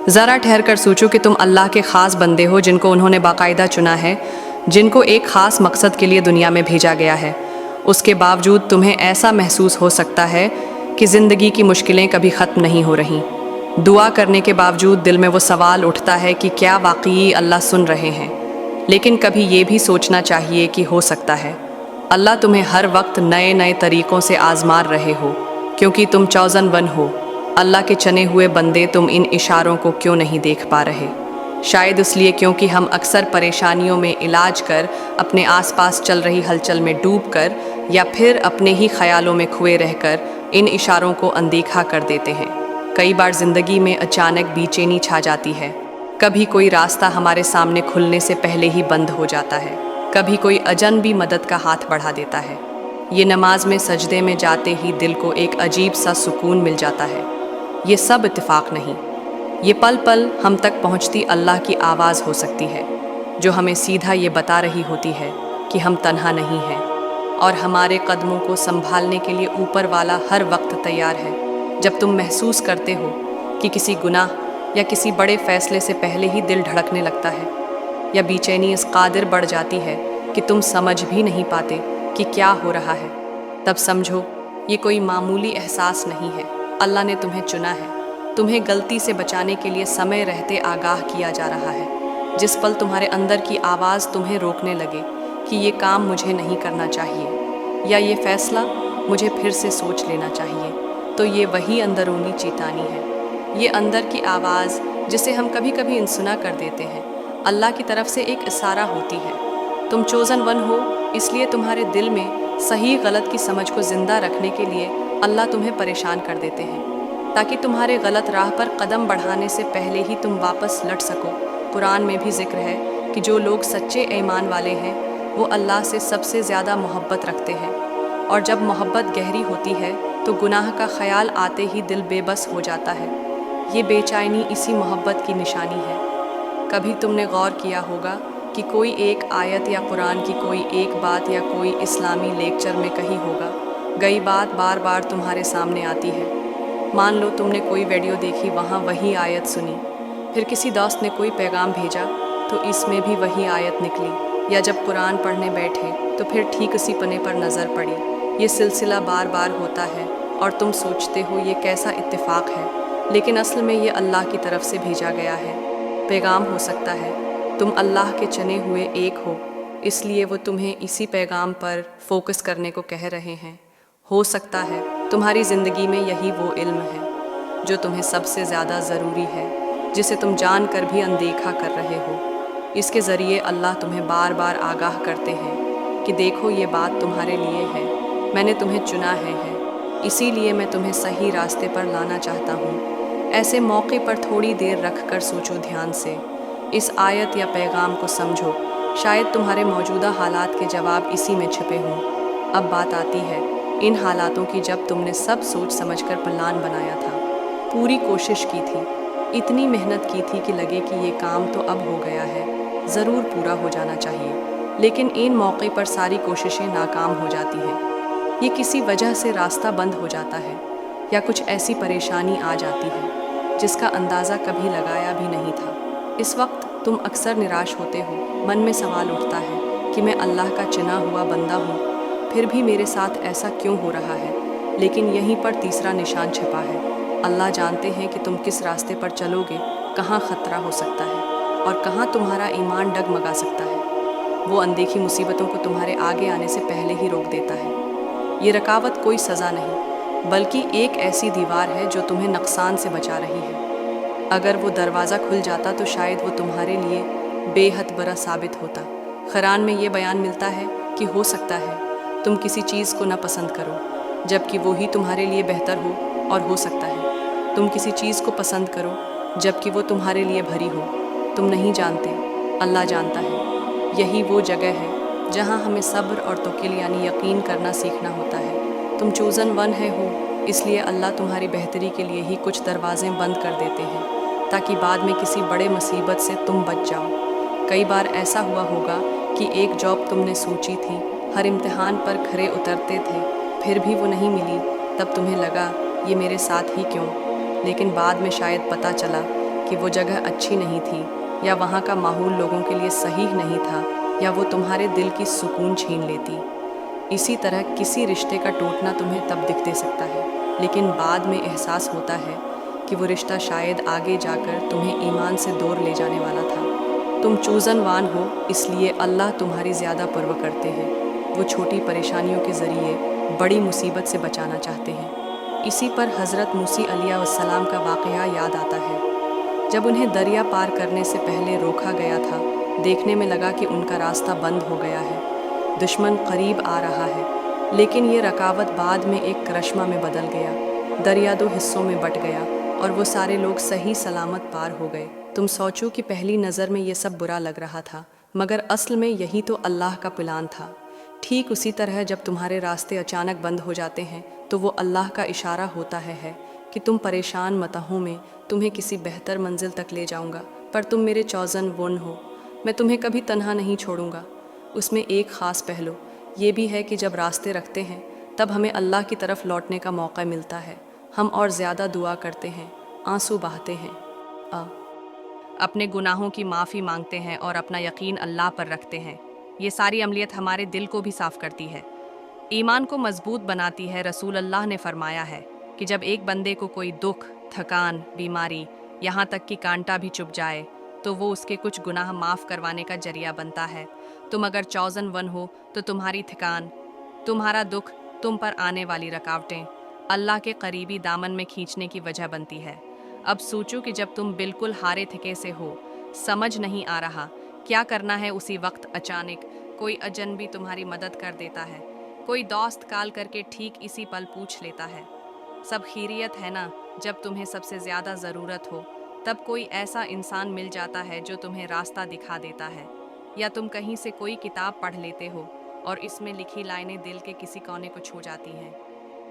ذرا ٹھہر کر سوچو کہ تم اللہ کے خاص بندے ہو جن کو انہوں نے باقاعدہ چنا ہے، جن کو ایک خاص مقصد کے لیے دنیا میں بھیجا گیا ہے۔ اس کے باوجود تمہیں ایسا محسوس ہو سکتا ہے کہ زندگی کی مشکلیں کبھی ختم نہیں ہو رہیں۔ دعا کرنے کے باوجود دل میں وہ سوال اٹھتا ہے کہ کیا واقعی اللہ سن رہے ہیں؟ لیکن کبھی یہ بھی سوچنا چاہیے کہ ہو سکتا ہے اللہ تمہیں ہر وقت نئے نئے طریقوں سے آزما رہے ہو، کیونکہ تم چوزن ون ہو۔ اللہ کے چنے ہوئے بندے، تم ان اشاروں کو کیوں نہیں دیکھ پا رہے؟ شاید اس لیے کیونکہ ہم اکثر پریشانیوں میں علاج کر، اپنے آس پاس چل رہی ہلچل میں ڈوب کر، یا پھر اپنے ہی خیالوں میں کھوئے رہ کر ان اشاروں کو اندیکھا کر دیتے ہیں۔ کئی بار زندگی میں اچانک بے چینی چھا جاتی ہے، کبھی کوئی راستہ ہمارے سامنے کھلنے سے پہلے ہی بند ہو جاتا ہے، کبھی کوئی اجنبی مدد کا ہاتھ بڑھا دیتا ہے۔ یہ نماز میں سجدے میں جاتے ہی دل کو ایک عجیب سا سکون مل جاتا ہے۔ یہ سب اتفاق نہیں، یہ پل پل ہم تک پہنچتی اللہ کی آواز ہو سکتی ہے، جو ہمیں سیدھا یہ بتا رہی ہوتی ہے کہ ہم تنہا نہیں ہیں، اور ہمارے قدموں کو سنبھالنے کے لیے اوپر والا ہر وقت تیار ہے۔ جب تم محسوس کرتے ہو کہ کسی گناہ یا کسی بڑے فیصلے سے پہلے ہی دل دھڑکنے لگتا ہے، یا بے چینی اس قدر بڑھ جاتی ہے کہ تم سمجھ بھی نہیں پاتے کہ کیا ہو رہا ہے، تب سمجھو یہ کوئی معمولی احساس نہیں ہے۔ اللہ نے تمہیں چنا ہے، تمہیں غلطی سے بچانے کے لیے سمے رہتے آگاہ کیا جا رہا ہے۔ جس پل تمہارے اندر کی آواز تمہیں روکنے لگے کہ یہ کام مجھے نہیں کرنا چاہیے، یا یہ فیصلہ مجھے پھر سے سوچ لینا چاہیے، تو یہ وہی اندرونی چیتانی ہے، یہ اندر کی آواز جسے ہم کبھی کبھی انسنا کر دیتے ہیں، اللہ کی طرف سے ایک اشارہ ہوتی ہے۔ تم چوزن ون ہو، اس لیے تمہارے دل میں صحیح غلط کی سمجھ کو زندہ رکھنے کے لیے اللہ تمہیں پریشان کر دیتے ہیں، تاکہ تمہارے غلط راہ پر قدم بڑھانے سے پہلے ہی تم واپس لٹ سکو۔ قرآن میں بھی ذکر ہے کہ جو لوگ سچے ایمان والے ہیں وہ اللہ سے سب سے زیادہ محبت رکھتے ہیں، اور جب محبت گہری ہوتی ہے تو گناہ کا خیال آتے ہی دل بے بس ہو جاتا ہے۔ یہ بے چینی اسی محبت کی نشانی ہے۔ کبھی تم نے غور کیا ہوگا کہ کوئی ایک آیت یا قرآن کی کوئی ایک بات یا کوئی اسلامی لیکچر میں کہی ہوگا گئی بات بار بار تمہارے سامنے آتی ہے۔ مان لو تم نے کوئی ویڈیو دیکھی، وہاں وہی آیت سنی، پھر کسی دوست نے کوئی پیغام بھیجا تو اس میں بھی وہی آیت نکلی، یا جب قرآن پڑھنے بیٹھے تو پھر ٹھیک اسی پنے پر نظر پڑی۔ یہ سلسلہ بار بار ہوتا ہے اور تم سوچتے ہو یہ کیسا اتفاق ہے، لیکن اصل میں یہ اللہ کی طرف سے بھیجا گیا ہے پیغام ہو سکتا ہے۔ تم اللہ کے چنے ہوئے ایک ہو، اس لیے وہ تمہیں اسی پیغام پر فوکس کرنے کو کہہ رہے ہیں۔ ہو سکتا ہے تمہاری زندگی میں یہی وہ علم ہے جو تمہیں سب سے زیادہ ضروری ہے، جسے تم جان کر بھی اندیکھا کر رہے ہو۔ اس کے ذریعے اللہ تمہیں بار بار آگاہ کرتے ہیں کہ دیکھو یہ بات تمہارے لیے ہے، میں نے تمہیں چنا ہے، اسی لیے میں تمہیں صحیح راستے پر لانا چاہتا ہوں۔ ایسے موقع پر تھوڑی دیر رکھ کر سوچو دھیان سے، اس آیت یا پیغام کو سمجھو، شاید تمہارے موجودہ حالات کے جواب اسی میں چھپے ہوں۔ اب بات آتی ہے ان حالاتوں کی جب تم نے سب سوچ سمجھ کر پلان بنایا تھا، پوری کوشش کی تھی، اتنی محنت کی تھی کہ لگے کہ یہ کام تو اب ہو گیا ہے، ضرور پورا ہو جانا چاہیے، لیکن ان موقع پر ساری کوششیں ناکام ہو جاتی ہیں۔ یہ کسی وجہ سے راستہ بند ہو جاتا ہے، یا کچھ ایسی پریشانی آ جاتی ہے جس کا اندازہ کبھی لگایا بھی نہیں تھا۔ اس وقت تم اکثر نراش ہوتے ہو، من میں سوال اٹھتا ہے کہ میں اللہ کا چنا ہوا بندہ ہوں، پھر بھی میرے ساتھ ایسا کیوں ہو رہا ہے؟ لیکن یہیں پر تیسرا نشان چھپا ہے۔ اللہ جانتے ہیں کہ تم کس راستے پر چلو گے، کہاں خطرہ ہو سکتا ہے اور کہاں تمہارا ایمان ڈگمگا سکتا ہے۔ وہ اندیکھی مصیبتوں کو تمہارے آگے آنے سے پہلے ہی روک دیتا ہے۔ یہ رکاوٹ کوئی سزا نہیں، بلکہ ایک ایسی دیوار ہے جو تمہیں نقصان سے بچا رہی ہے۔ اگر وہ دروازہ کھل جاتا تو شاید وہ تمہارے لیے بے حد برا ثابت ہوتا۔ قرآن میں یہ بیان ملتا ہے کہ ہو سکتا ہے تم کسی چیز کو نہ پسند کرو جبکہ وہی تمہارے لیے بہتر ہو، اور ہو سکتا ہے تم کسی چیز کو پسند کرو جبکہ وہ تمہارے لیے بھری ہو۔ تم نہیں جانتے، اللہ جانتا ہے۔ یہی وہ جگہ ہے جہاں ہمیں صبر اور توکل یعنی یقین کرنا سیکھنا ہوتا ہے۔ تم چوزن ون ہو، اس لیے اللہ تمہاری بہتری کے لیے ہی کچھ دروازے بند کر دیتے ہیں تاکہ بعد میں کسی بڑے مصیبت سے تم بچ جاؤ۔ کئی بار ایسا ہوا ہوگا کہ ایک جاب تم نے سوچی تھی، ہر امتحان پر کھرے اترتے تھے، پھر بھی وہ نہیں ملی، تب تمہیں لگا یہ میرے ساتھ ہی کیوں؟ لیکن بعد میں شاید پتہ چلا कि वो जगह अच्छी नहीं थी, या वहाँ का माहौल लोगों के लिए सही नहीं था, या वो तुम्हारे दिल की सुकून छीन लेती। इसी तरह किसी रिश्ते का टूटना तुम्हें तब दिख दे सकता है, लेकिन बाद में एहसास होता है कि वो रिश्ता शायद आगे जाकर तुम्हें ईमान से दूर ले जाने वाला था। तुम चूज़न वान हो, इसलिए अल्लाह तुम्हारी ज़्यादा परवाह करते हैं। वो छोटी परेशानियों के ज़रिए बड़ी मुसीबत से बचाना चाहते हैं। इसी पर हज़रत मूसी अलैहिस्सलाम का वाक़या याद आता है। जब उन्हें दरिया पार करने से पहले रोका गया था, देखने में लगा कि उनका रास्ता बंद हो गया है, दुश्मन करीब आ रहा है, लेकिन ये रकावट बाद में एक करिश्मा में बदल गया। दरिया दो हिस्सों में बट गया और वो सारे लोग सही सलामत पार हो गए। तुम सोचो कि पहली नज़र में ये सब बुरा लग रहा था, मगर असल में यही तो अल्लाह का प्लान था। ठीक उसी तरह जब तुम्हारे रास्ते अचानक बंद हो जाते हैं, तो वो अल्लाह का इशारा होता है कि तुम परेशान मत हो, मैं तुम्हें किसी बेहतर मंजिल तक ले जाऊंगा, पर तुम मेरे चौज़न वन हो, मैं तुम्हें कभी तन्हा नहीं छोड़ूंगा। उसमें एक ख़ास पहलू ये भी है कि जब रास्ते रखते हैं, तब हमें अल्लाह की तरफ लौटने का मौका मिलता है। हम और ज़्यादा दुआ करते हैं, आंसू बहाते हैं, अपने गुनाहों की माफ़ी मांगते हैं और अपना यकीन अल्लाह पर रखते हैं। ये सारी अमलियत हमारे दिल को भी साफ़ करती है, ईमान को मजबूत बनाती है। रसूल अल्लाह ने फरमाया है कि जब एक बंदे को कोई दुख, थकान, बीमारी, यहाँ तक कि कांटा भी चुभ जाए, तो वो उसके कुछ गुनाह माफ़ करवाने का जरिया बनता है। तुम अगर चौज़न वन हो, तो तुम्हारी थकान, तुम्हारा दुख, तुम पर आने वाली रुकावटें अल्लाह के करीबी दामन में खींचने की वजह बनती है। अब सोचो कि जब तुम बिल्कुल हारे थके से हो, समझ नहीं आ रहा क्या करना है, उसी वक्त अचानक कोई अजनबी तुम्हारी मदद कर देता है। कोई दोस्त कॉल करके ठीक इसी पल पूछ लेता है, सब खैरियत है ना। जब तुम्हें सबसे ज़्यादा ज़रूरत हो, तब कोई ऐसा इंसान मिल जाता है जो तुम्हें रास्ता दिखा देता है। या तुम कहीं से कोई किताब पढ़ लेते हो और इसमें लिखी लाइनें दिल के किसी कोने को छू जाती हैं।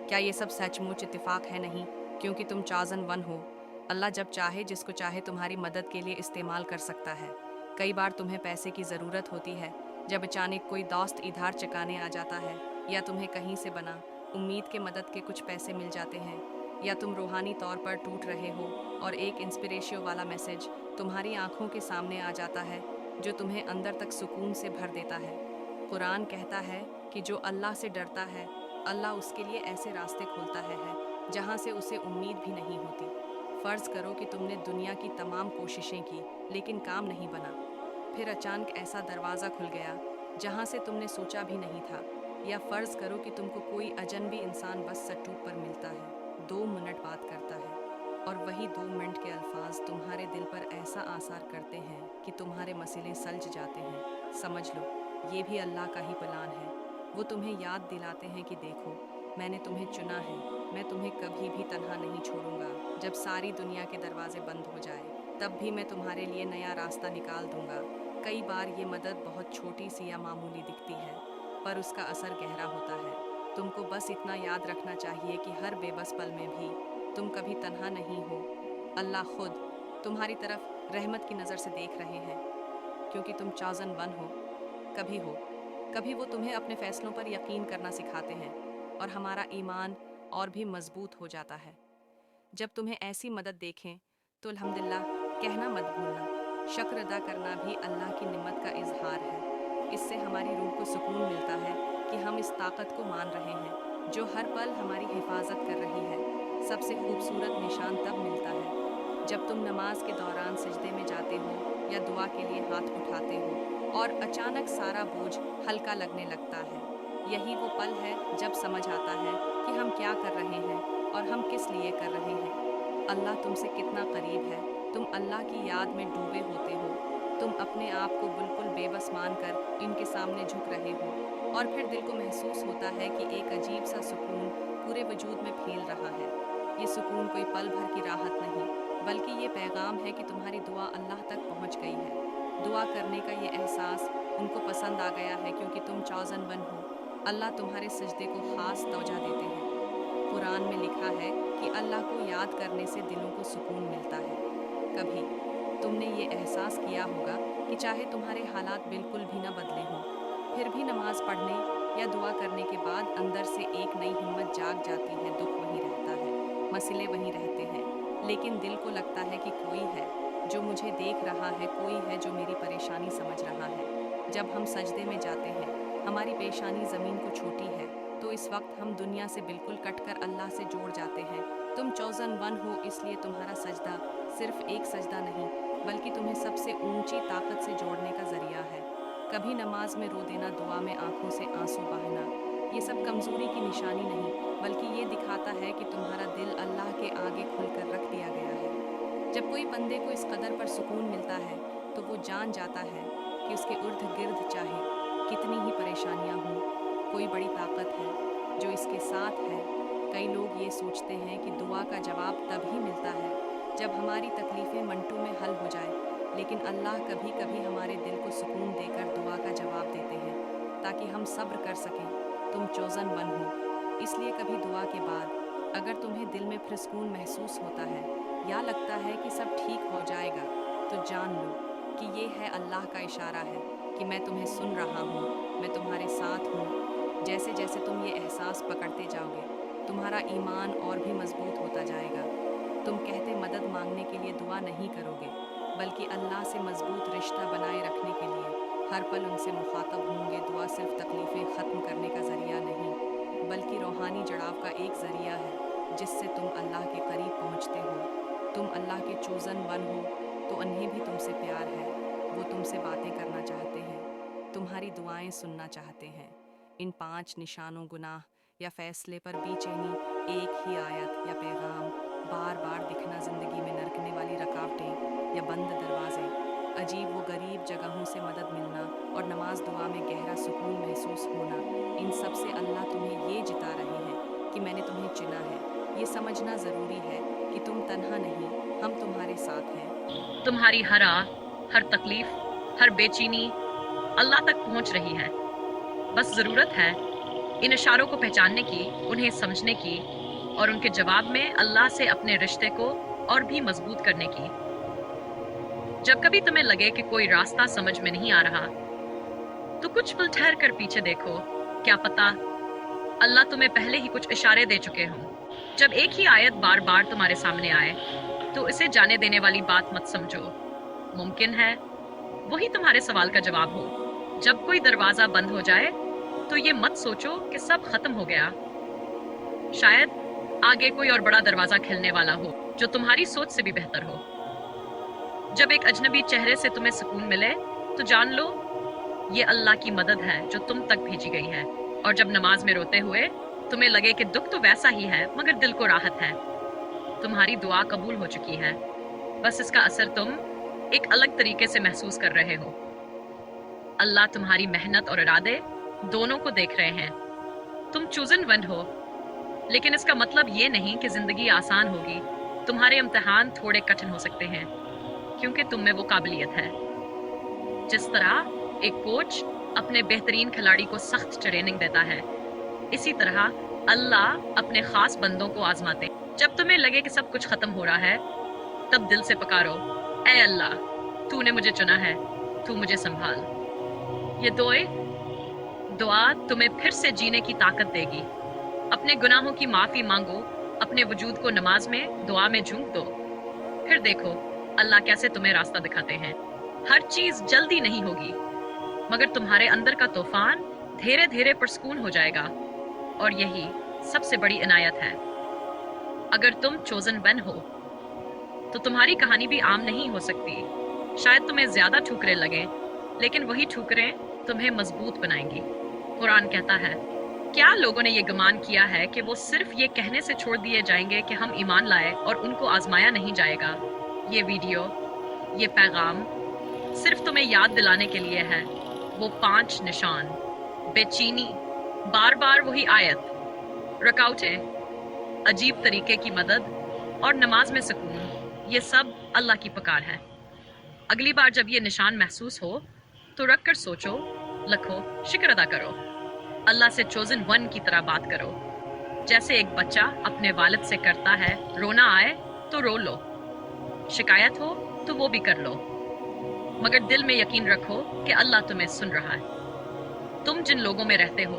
क्या ये सब सचमुच इत्तेफाक है? नहीं, क्योंकि तुम चौज़न वन हो। अल्लाह जब चाहे जिसको चाहे तुम्हारी मदद के लिए इस्तेमाल कर सकता है। कई बार तुम्हें पैसे की ज़रूरत होती है, जब अचानक कोई दोस्त इधार चकाने आ जाता है, या तुम्हें कहीं से बना उम्मीद के मदद के कुछ पैसे मिल जाते हैं, या तुम रूहानी तौर पर टूट रहे हो और एक इंस्पिरेशन वाला मैसेज तुम्हारी आंखों के सामने आ जाता है, जो तुम्हें अंदर तक सुकून से भर देता है। कुरान कहता है कि जो अल्लाह से डरता है, अल्लाह उसके लिए ऐसे रास्ते खोलता है जहाँ से उसे उम्मीद भी नहीं होती। फ़र्ज़ करो कि तुमने दुनिया की तमाम कोशिशें की, लेकिन काम नहीं बना। फिर अचानक ऐसा दरवाज़ा खुल गया जहाँ से तुमने सोचा भी नहीं था। या फ़र्ज़ करो कि तुमको कोई अजनबी इंसान बस सटूक पर मिलता है, 2 मिनट बात करता है, और वही 2 मिनट के अल्फाज तुम्हारे दिल पर ऐसा आसार करते हैं कि तुम्हारे मसले सलझ जाते हैं। समझ लो, ये भी अल्लाह का ही प्लान है। वो तुम्हें याद दिलाते हैं कि देखो, मैंने तुम्हें चुना है, मैं तुम्हें कभी भी तन्हा नहीं छोड़ूंगा। जब सारी दुनिया के दरवाजे बंद हो जाए, तब भी मैं तुम्हारे लिए नया रास्ता निकाल दूंगा। कई बार ये मदद बहुत छोटी सी या मामूली दिखती है, पर उसका असर गहरा होता है। तुमको बस इतना याद रखना चाहिए कि हर बेबस पल में भी तुम कभी तन्हा नहीं हो। अल्लाह खुद तुम्हारी तरफ रहमत की नज़र से देख रहे हैं, क्योंकि तुम चौज़न वन हो। कभी वो तुम्हें अपने फ़ैसलों पर यकीन करना सिखाते हैं, और हमारा ईमान और भी मजबूत हो जाता है। जब तुम्हें ऐसी मदद देखें, तो अल्हम्दुलिल्लाह कहना मत भूलना। शुक्र अदा करना भी अल्लाह की निमत का इजहार है। इससे हमारी रूह को सुकून मिलता है कि हम इस ताकत को मान रहे हैं जो हर पल हमारी हिफाजत कर रही है। सबसे खूबसूरत निशान तब मिलता है जब तुम नमाज के दौरान सजदे में जाते हो या दुआ के लिए हाथ उठाते हो और अचानक सारा बोझ हल्का लगने लगता है। यही वो पल है जब समझ आता है कि हम क्या कर रहे हैं और हम किस लिए कर रहे हैं। अल्लाह तुमसे कितना करीब है। तुम अल्लाह की याद में डूबे होते हो। तुम अपने आप को बिल्कुल बेबस मानकर इनके सामने झुक रहे हो, और फिर दिल को महसूस होता है कि एक अजीब सा सुकून पूरे वजूद में फैल रहा है। ये सुकून कोई पल भर की राहत नहीं, बल्कि ये पैगाम है कि तुम्हारी दुआ अल्लाह तक पहुंच गई है। दुआ करने का ये एहसास उनको पसंद आ गया है, क्योंकि तुम चौज़न वन हो। अल्लाह तुम्हारे सजदे को ख़ास तवज्जो देते हैं। कुरान में लिखा है कि अल्लाह को याद करने से दिलों को सुकून मिलता है। कभी तुमने ये एहसास किया होगा कि चाहे तुम्हारे हालात बिल्कुल भी न बदले हों, फिर भी नमाज पढ़ने या दुआ करने के बाद अंदर से एक नई हिम्मत जाग जाती है। दुख वहीं रहता है, मसले वहीं रहते हैं, लेकिन दिल को लगता है कि कोई है जो मुझे देख रहा है, कोई है जो मेरी परेशानी समझ रहा है। जब हम सजदे में जाते हैं, हमारी पेशानी ज़मीन को छूती है, तो इस वक्त हम दुनिया से बिल्कुल कटकर अल्लाह से जोड़ जाते हैं। तुम चोज़न वन हो, इसलिए तुम्हारा सजदा सिर्फ एक सजदा नहीं, बल्कि तुम्हें सबसे ऊंची ताकत से जोड़ने का ज़रिया है। कभी नमाज में रो देना, दुआ में आंखों से आंसू बहाना, ये सब कमज़ोरी की निशानी नहीं, बल्कि ये दिखाता है कि तुम्हारा दिल अल्लाह के आगे खुलकर रख दिया गया है। जब कोई बंदे को इस कदर पर सुकून मिलता है, तो वो जान जाता है कि उसके इर्द गिर्द चाहे कितनी ही परेशानियाँ हों, कोई बड़ी ताकत है जो इसके साथ है। कई लोग ये सोचते हैं कि दुआ का जवाब तभी मिलता है जब हमारी तकलीफ़ें मिनटों में हल हो जाए, लेकिन अल्लाह कभी कभी हमारे दिल को सुकून देकर दुआ का जवाब देते हैं, ताकि हम सब्र कर सकें। तुम चोज़न वन हो, इसलिए कभी दुआ के बाद अगर तुम्हें दिल में फिर सुकून महसूस होता है या लगता है कि सब ठीक हो जाएगा, तो जान लो कि ये है अल्लाह का इशारा है कि मैं तुम्हें सुन रहा हूँ, मैं तुम्हारे साथ हूँ। जैसे जैसे तुम ये एहसास पकड़ते जाओगे, तुम्हारा ईमान और भी मजबूत होता जाएगा। तुम कहते मदद मांगने के लिए दुआ नहीं करोगे, बल्कि अल्लाह से मजबूत रिश्ता बनाए रखने के लिए हर पल उनसे मुखातब होंगे। दुआ सिर्फ तकलीफ़ें ख़त्म करने का ज़रिया नहीं, बल्कि रूहानी जड़ाव का एक ज़रिया है जिससे तुम अल्लाह के करीब पहुँचते हो। तुम अल्लाह के चोज़न वन हो, तो उन्हें भी तुमसे प्यार है। वो तुमसे बातें करना चाहते हैं, तुम्हारी दुआएं सुनना चाहते हैं। इन 5 निशानों, गुनाह या फ़ैसले पर बेचैनी, एक ही आयत या पैगाम, बार बार दिखना, ज़िंदगी में नरकने वाली रुकावटें या बंद दरवाजे, अजीब व गरीब जगहों से मदद मिलना और नमाज दुआ में गहरा सुकून महसूस होना, इन सब से अल्लाह तुम्हें ये जिता रहे हैं कि मैंने तुम्हें चुना है। ये समझना ज़रूरी है कि तुम तन्हा नहीं, हम तुम्हारे साथ हैं। तुम्हारी हर आह, हर तकलीफ, हर बेचैनी अल्लाह तक पहुंच रही है। बस ज़रूरत है इन इशारों को पहचानने की, उन्हें समझने की और उनके जवाब में अल्लाह से अपने रिश्ते को और भी मजबूत करने की। जब कभी तुम्हें लगे कि कोई रास्ता समझ में नहीं आ रहा, तो कुछ पल ठहर कर पीछे देखो। क्या पता अल्लाह तुम्हें पहले ही कुछ इशारे दे चुके हों। जब एक ही आयत बार बार तुम्हारे सामने आए, तो इसे जाने देने वाली बात मत समझो। मुमकिन है वही तुम्हारे सवाल का जवाब हो। जब कोई दरवाजा बंद हो जाए, तो ये मत सोचो कि सब खत्म हो गया। शायद आगे कोई और बड़ा दरवाजा खिलने वाला हो जो तुम्हारी सोच से भी बेहतर हो। जब एक अजनबी चेहरे से तुम्हें सुकून मिले, तो जान लो ये अल्लाह की मदद है जो तुम तक भेजी गई है। और जब नमाज में रोते हुए तुम्हें लगे कि दुख तो वैसा ही है, मगर दिल को राहत है, तुम्हारी दुआ कबूल हो चुकी है। बस इसका असर तुम एक अलग तरीके से महसूस कर रहे हो। अल्लाह तुम्हारी मेहनत और इरादे दोनों को देख रहे हैं। तुम चूजन वन हो, लेकिन इसका मतलब ये नहीं कि जिंदगी आसान होगी। तुम्हारे इम्तिहान थोड़े कठिन हो सकते हैं, क्योंकि तुम में वो काबिलियत है। जिस तरह एक कोच अपने बेहतरीन खिलाड़ी को सख्त ट्रेनिंग देता है, इसी तरह अल्लाह अपने खास बंदों को आजमाते। जब तुम्हें लगे कि सब कुछ खत्म हो रहा है, तब दिल से पुकारो, ऐ अल्लाह, तूने मुझे चुना है, तू मुझे संभाल। ये दुआ तुम्हें फिर से जीने की ताकत देगी। अपने गुनाहों की माफी मांगो, अपने वजूद को नमाज में, दुआ में झोंक दो। फिर देखो अल्लाह कैसे तुम्हें रास्ता दिखाते हैं। हर चीज जल्दी नहीं होगी, मगर तुम्हारे अंदर का तूफान धीरे धीरे पुरस्कून हो जाएगा। और यही सबसे बड़ी इनायत है। अगर तुम चोजन वन हो, तो तुम्हारी कहानी भी आम नहीं हो सकती। शायद तुम्हें ज्यादा ठुकरें लगे, लेकिन वही ठुकरें तुम्हें मजबूत बनाएंगी। कुरान कहता है, क्या लोगों ने ये गुमान किया है कि वो सिर्फ ये कहने से छोड़ दिए जाएंगे कि हम ईमान लाए और उनको आजमाया नहीं जाएगा। ये वीडियो, ये पैगाम सिर्फ तुम्हें याद दिलाने के लिए है। वो 5 निशान, बेचैनी, बार बार वही आयत, रुकावटें, अजीब तरीके की मदद और नमाज में सुकून, ये सब अल्लाह की पुकार है। अगली बार जब ये निशान महसूस हो, तो रख कर सोचो, लखो, शुक्र अदा करो। अल्लाह से चोजन वन की तरह बात करो, जैसे एक बच्चा अपने वालिद से करता है। रोना आए तो रो लो, शिकायत हो तो वो भी कर लो, मगर दिल में यकीन रखो कि अल्लाह तुम्हें सुन रहा है। तुम जिन लोगों में रहते हो,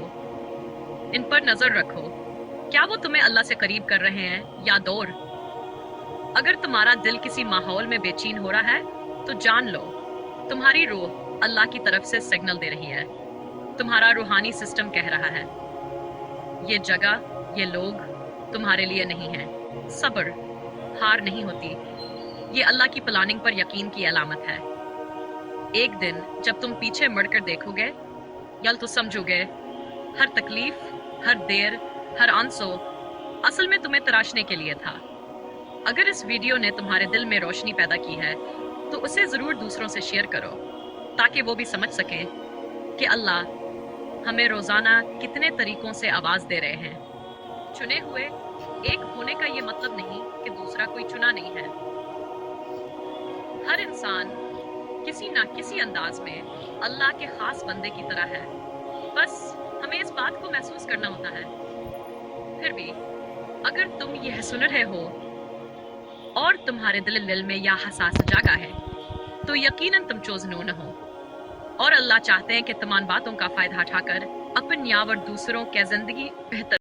इन पर नजर रखो। क्या वो तुम्हें अल्लाह से करीब कर रहे हैं या दूर? अगर तुम्हारा दिल किसी माहौल में बेचैन हो रहा है तो जान लो तुम्हारी रूह अल्लाह की तरफ से सिग्नल दे रही है। तुम्हारा रूहानी सिस्टम कह रहा है ये जगह, ये लोग तुम्हारे लिए नहीं है। सब्र, हार नहीं होती, ये अल्लाह की प्लानिंग पर यकीन की अलामत है। एक दिन जब तुम पीछे मुड़कर देखोगे या तो समझोगे हर तकलीफ, हर देर, हर आंसू असल में तुम्हें तराशने के लिए था। अगर इस वीडियो ने तुम्हारे दिल में रोशनी पैदा की है तो उसे ज़रूर दूसरों से शेयर करो ताकि वो भी समझ सकें कि अल्लाह हमें रोज़ाना कितने तरीकों से आवाज़ दे रहे हैं। चुने हुए एक होने का ये मतलब नहीं कि दूसरा कोई चुना नहीं है। हर इंसान किसी ना किसी अंदाज में अल्लाह के खास बंदे की तरह है, बस हमें इस बात को महसूस करना होता है। फिर भी अगर तुम यह सुन रहे हो और तुम्हारे दिल में यह हसास जागा है तो यकीनन तुम चोज़नून हो और अल्लाह चाहते हैं कि तमाम बातों का फ़ायदा उठाकर अपनी और दूसरों की ज़िंदगी बेहतर